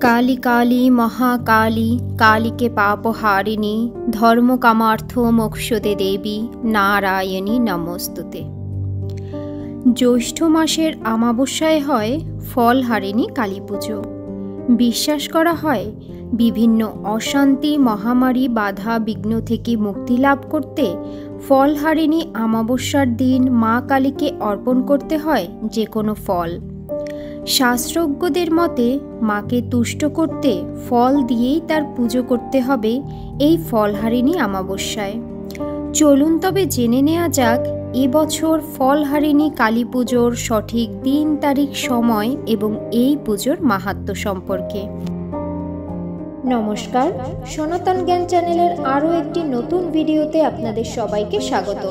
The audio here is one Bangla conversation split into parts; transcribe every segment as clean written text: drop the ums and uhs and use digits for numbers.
काली काली महाकाली कालिके पापहारिणी धर्म कामार्थ मोक्षदे देवी नारायणी नमस्तुते। জ্যৈষ্ঠ মাসের আমাবস্যায় হয় ফলহারিণী কালী পুজো। বিশ্বাস করা হয় বিভিন্ন অশান্তি মহামারী বাধা বিঘ্ন থেকে মুক্তি লাভ করতে ফলহারিণী আমাবস্যার দিন মা কালীকে অর্পণ করতে হয় যে কোনো ফল। শাস্ত্রজ্ঞদের মতে মাকে তুষ্ট করতে ফল দিয়েই তার পুজো করতে হবে এই ফলহারিণী আমাবস্যায়। চলুন তবে জেনে নেওয়া যাক এবছর ফলহারিণী কালী পুজোর সঠিক দিন তারিখ সময় এবং এই পুজোর মাহাত্ম্য সম্পর্কে। নমস্কার, সনাতন জ্ঞান চ্যানেলের আরও একটি নতুন ভিডিওতে আপনাদের সবাইকে স্বাগত।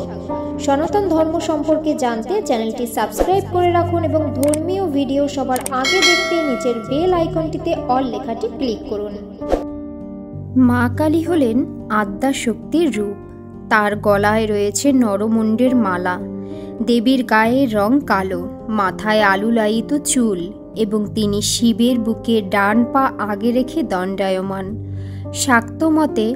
সনাতন ধর্ম সম্পর্কে জানতে চ্যানেলটি সাবস্ক্রাইব করে রাখুন এবং ধর্মীয় ভিডিও সবার আগে দেখতে নিচের বেল আইকনটিতে অল লেখাটি ক্লিক করুন। মা কালী হলেন আদ্যা শক্তির রূপ। তার গলায় রয়েছে নরমুণ্ডের মালা, দেবীর গায়ের রং কালো, মাথায় আলুলায়িত চুল এবং তিনি শিবের বুকে ডান পা আগে রেখে দণ্ডায়মান। শাক্ত মতে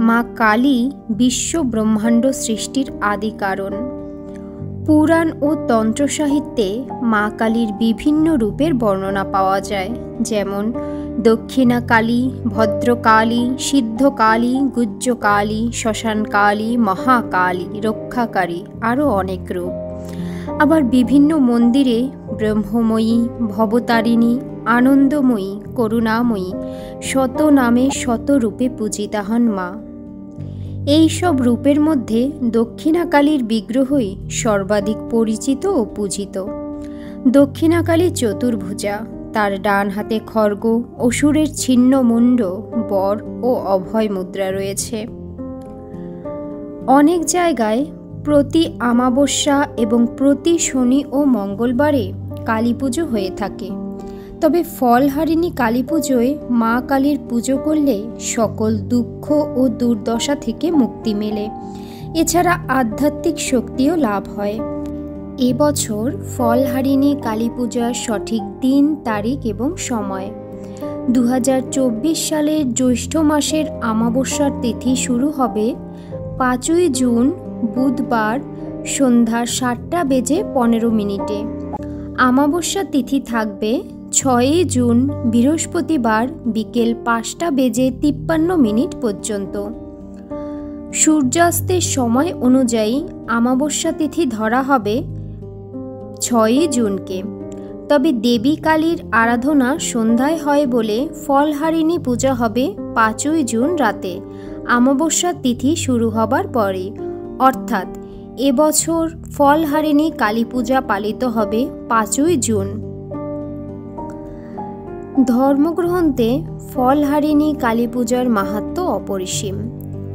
মা কালী বিশ্ব ব্রহ্মাণ্ড সৃষ্টির আদি কারণ। পুরাণ ও তন্ত্র সাহিত্যে মা কালীর বিভিন্ন রূপের বর্ণনা পাওয়া যায়, যেমন দক্ষিণা কালী, ভদ্রকালী, সিদ্ধকালী, গুজ্জকালী, শ্মশানকালী, মহাকালী, রক্ষাকারী, আরও অনেক রূপ। আবার বিভিন্ন মন্দিরে ব্রহ্মময়ী, ভবতারিণী, আনন্দময়ী, করুণাময়ী শত নামে শত রূপে পূজিতা হন মা। এই সব রূপের মধ্যে দক্ষিণাকালীর বিগ্রহই সর্বাধিক পরিচিত ও পূজিত। দক্ষিণাকালী চতুর্ভুজা, তার ডান হাতে খড়গ, অসুরের ছিন্ন মুণ্ড, বর ও অভয় মুদ্রা রয়েছে। অনেক জায়গায় প্রতি আমাবস্যা এবং প্রতি শনি ও মঙ্গলবারে কালী পুজো হয়ে থাকে। তবে ফলহারিণী কালী পুজোয় মা কালীর পুজো করলে সকল দুঃখ ও দুর্দশা থেকে মুক্তি মেলে। এছাড়া আধ্যাত্মিক শক্তিও লাভ হয়। এবছর ফলহারিণী কালী পূজার সঠিক দিন তারিখ এবং সময় 2024 সালের জ্যৈষ্ঠ মাসের আমাবস্যার তিথি শুরু হবে 5ই জুন বুধবার সন্ধ্যা 7:15। আমাবস্যা তিথি থাকবে 6ই জুন বৃহস্পতিবার বিকেল 5:53 পর্যন্ত। সূর্যাস্তের সময় অনুযায়ী আমাবস্যা তিথি ধরা হবে 6ই জুনকে। তবে দেবী কালীর আরাধনা সন্ধ্যায় হয় বলে ফলহারিণী পূজা হবে 5ই জুন রাতে আমাবস্যা তিথি শুরু হবার পরে, অর্থাৎ এবছর ফলহারিণী কালী পূজা পালিত হবে 5ই জুন। ধর্মগ্রন্থে ফলহারিণী কালী পূজার মাহাত্ম্য অপরিসীম।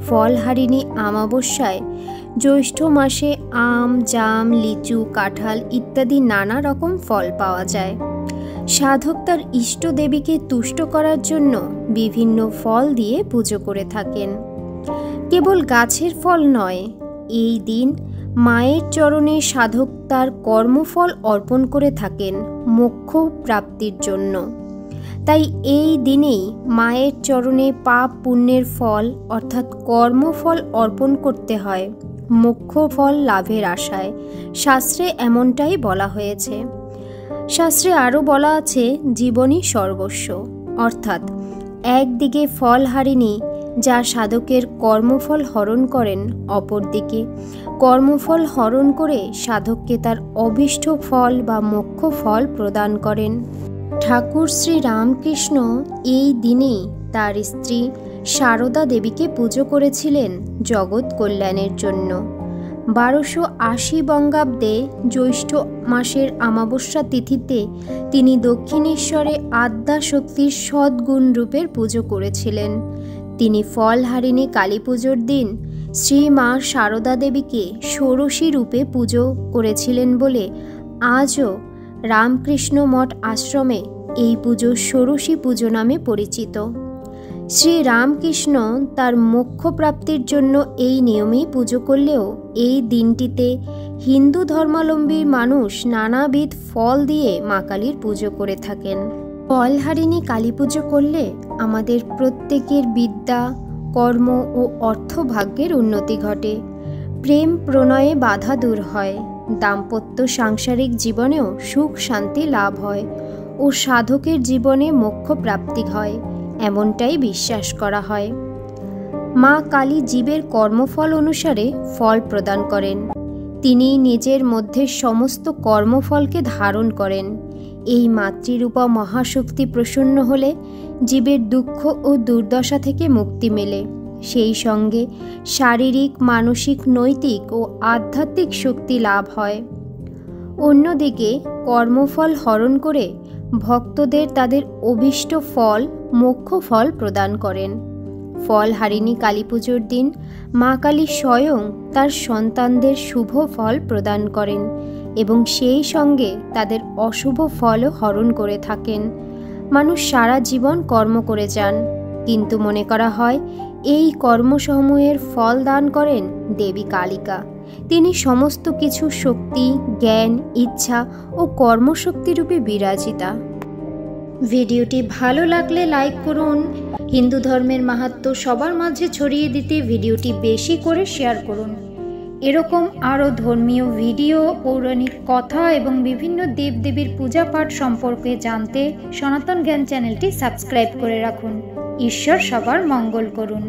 ফলহারিণী আমাবস্যায় জ্যৈষ্ঠ মাসে আম, জাম, লিচু, কাঁঠাল ইত্যাদি নানা রকম ফল পাওয়া যায়। সাধক তার ইষ্ট দেবীকে তুষ্ট করার জন্য বিভিন্ন ফল দিয়ে পুজো করে থাকেন। কেবল গাছের ফল নয়, এই দিন মায়ের চরণে সাধক তার কর্মফল অর্পণ করে থাকেন মোক্ষ প্রাপ্তির জন্য। তাই এই দিনেই মায়ের চরণে পাপ পুণ্যের ফল অর্থাৎ কর্মফল অর্পণ করতে হয় মোক্ষ ফল লাভের আশায়। শাস্ত্রে এমনটাই বলা হয়েছে। শাস্ত্রে আরও বলা আছে জীবনই সর্বস্ব, অর্থাৎ একদিকে ফলহারিণী যা সাধকের কর্মফল হরণ করেন, অপরদিকে কর্মফল হরণ করে সাধককে তার অভীষ্ট ফল বা মোক্ষ ফল প্রদান করেন। ঠাকুর শ্রী রামকৃষ্ণ এই দিনেই তার স্ত্রী সারদা দেবীকে পুজো করেছিলেন জগৎ কল্যাণের জন্য। 1280 বঙ্গাব্দে জ্যৈষ্ঠ মাসের আমাবস্যা তিথিতে তিনি দক্ষিণেশ্বরে আদ্যা শক্তির সদ্গুণ রূপের পুজো করেছিলেন। তিনি ফলহারিণী কালী পুজোর দিন শ্রী মা সারদা দেবীকে ষোড়শী রূপে পুজো করেছিলেন বলে আজও রামকৃষ্ণ মঠ আশ্রমে এই পুজো ষোড়শী পুজো নামে পরিচিত। শ্রী রামকৃষ্ণ তার মোক্ষ প্রাপ্তির জন্য এই নিয়মেই পুজো করলেও এই দিনটিতে হিন্দু ধর্মাবলম্বী মানুষ নানাবিধ ফল দিয়ে মা কালীর পুজো করে থাকেন। ফলহারিণী কালী পুজো করলে আমাদের প্রত্যেকের বিদ্যা, কর্ম ও অর্থভাগ্যের উন্নতি ঘটে। প্রেম প্রণয়ে বাধা দূর হয়, দাম্পত্য সাংসারিক জীবনেও সুখ শান্তি লাভ হয় ও সাধকের জীবনে মোক্ষ প্রাপ্তি হয়, এমনটাই বিশ্বাস করা হয়। মা কালী জীবের কর্মফল অনুসারে ফল প্রদান করেন। তিনি নিজের মধ্যে সমস্ত কর্মফলকে ধারণ করেন। এই মাতৃরূপা মহাশক্তি প্রসন্ন হলে জীবের দুঃখ ও দুর্দশা থেকে মুক্তি মেলে, সেই সঙ্গে শারীরিক, মানসিক, নৈতিক ও আধ্যাত্মিক শক্তি লাভ হয়। অন্যদিকে কর্মফল হরণ করে ভক্তদের তাদের অভীষ্ট ফল, মোক্ষ ফল প্রদান করেন। ফলহারিণী কালী পুজোর দিন মা কালী স্বয়ং তার সন্তানদের শুভ ফল প্রদান করেন এবং সেই সঙ্গে তাদের অশুভ ফলও হরণ করে থাকেন। মানুষ সারা জীবন কর্ম করে যান, কিন্তু মনে করা হয় এই কর্মসমূহের ফল দান করেন দেবী কালিকা। তিনি সমস্ত কিছু শক্তি, জ্ঞান, ইচ্ছা ও কর্মশক্তিরূপে বিরাজিতা। ভিডিওটি ভালো লাগলে লাইক করুন। হিন্দু ধর্মের মাহাত্ম্য সবার মাঝে ছড়িয়ে দিতে ভিডিওটি বেশি করে শেয়ার করুন। এরকম আরও ধর্মীয় ভিডিও, পৌরাণিক কথা এবং বিভিন্ন দেবদেবীর পূজা পাঠ সম্পর্কে জানতে সনাতন জ্ঞান চ্যানেলটি সাবস্ক্রাইব করে রাখুন। ঈশ্বর সবার মঙ্গল করুন।